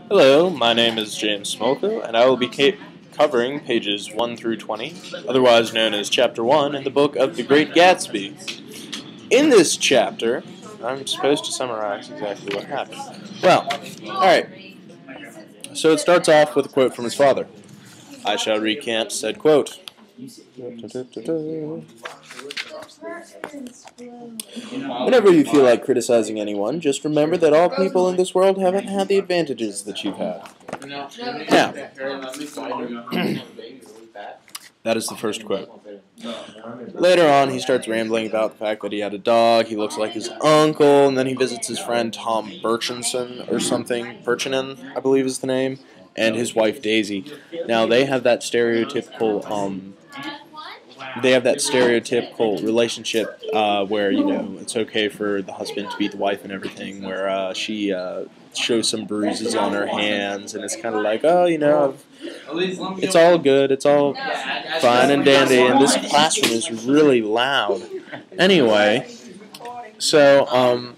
Hello, my name is James Smolko, and I will be covering pages 1 through 20, otherwise known as Chapter 1 in the book of The Great Gatsby. In this chapter, I'm supposed to summarize exactly what happened. Well, alright, so it starts off with a quote from his father. I shall recant said quote. Whenever you feel like criticizing anyone, just remember that all people in this world haven't had the advantages that you've had. Now, that is the first quote. Later on, he starts rambling about the fact that he had a dog, he looks like his uncle, and then he visits his friend Tom Birchinson or something, Birchinen, I believe is the name, and his wife Daisy. Now, they have that stereotypical relationship where, you know, it's okay for the husband to beat the wife and everything, where she shows some bruises on her hands, and it's kind of like, oh, you know, it's all good, it's all fine and dandy, and this classroom is really loud. Anyway, so,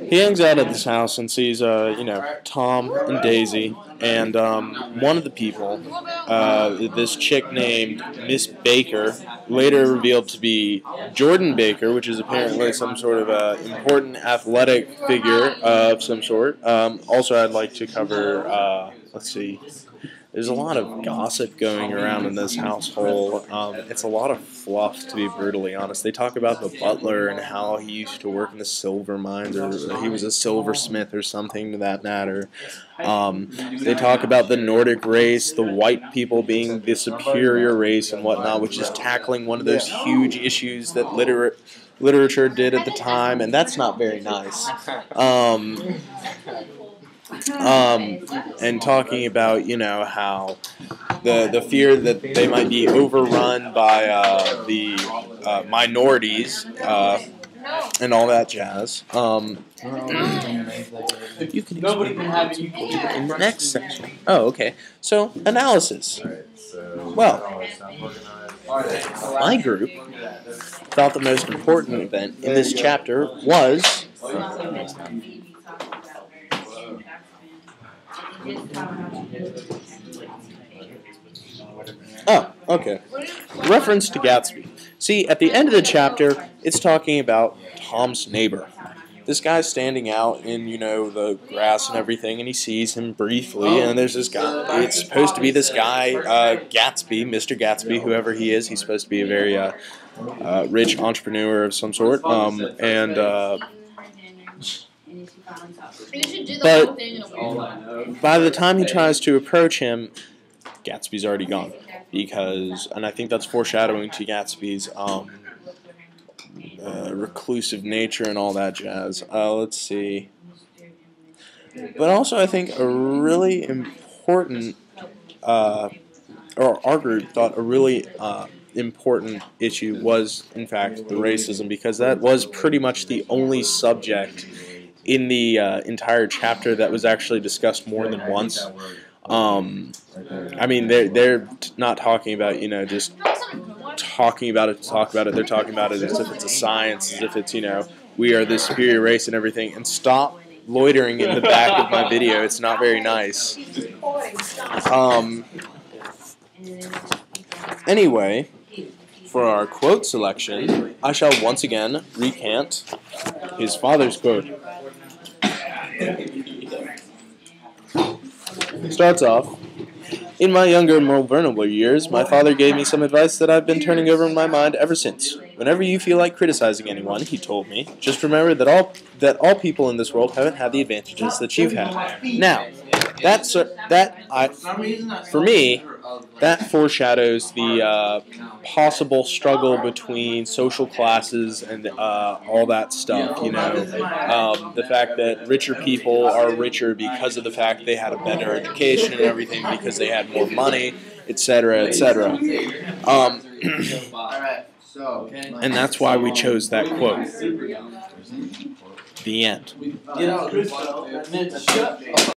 he hangs out at this house and sees, you know, Tom and Daisy, and one of the people, this chick named Miss Baker, later revealed to be Jordan Baker, which is apparently some sort of important athletic figure of some sort. Also, I'd like to cover, let's see, there's a lot of gossip going around in this household. It's a lot of fluff, to be brutally honest. They talk about the butler and how he used to work in the silver mines, or he was a silversmith or something to that matter. They talk about the Nordic race, the white people being the superior race and whatnot, which is tackling one of those huge issues that literature did at the time, and that's not very nice. And talking about, you know, how the fear that they might be overrun by the minorities and all that jazz. You can explain in the next section. Oh, okay. So, analysis. Well, my group thought the most important event in this chapter was oh, okay. Reference to Gatsby. See, at the end of the chapter, it's talking about Tom's neighbor. This guy's standing out in, you know, the grass and everything, and he sees him briefly, and there's this guy. It's supposed to be this guy, Gatsby, Mr. Gatsby, whoever he is. He's supposed to be a very rich entrepreneur of some sort, but by the time he tries to approach him, Gatsby's already gone. Because, and I think that's foreshadowing to Gatsby's reclusive nature and all that jazz. Let's see. But also, I think a really important, or our group thought a really important issue was, in fact, the racism, because that was pretty much the only subject in the entire chapter that was actually discussed more than once. I mean, they're not talking about, you know, just talking about it to talk about it. They're talking about it as if it's a science, as if it's, you know, we are the superior race and everything. And stop loitering in the back of my video. It's not very nice. Anyway, for our quote selection, I shall once again recant his father's quote. Starts off, in my younger, more vulnerable years, my father gave me some advice that I've been turning over in my mind ever since. Whenever you feel like criticizing anyone, he told me, just remember that all people in this world haven't had the advantages that you've had. Now, for me, that foreshadows the possible struggle between social classes and all that stuff, you know. The fact that richer people are richer because of the fact they had a better education and everything, because they had more money, etc., etc. And that's why we chose that quote. The end.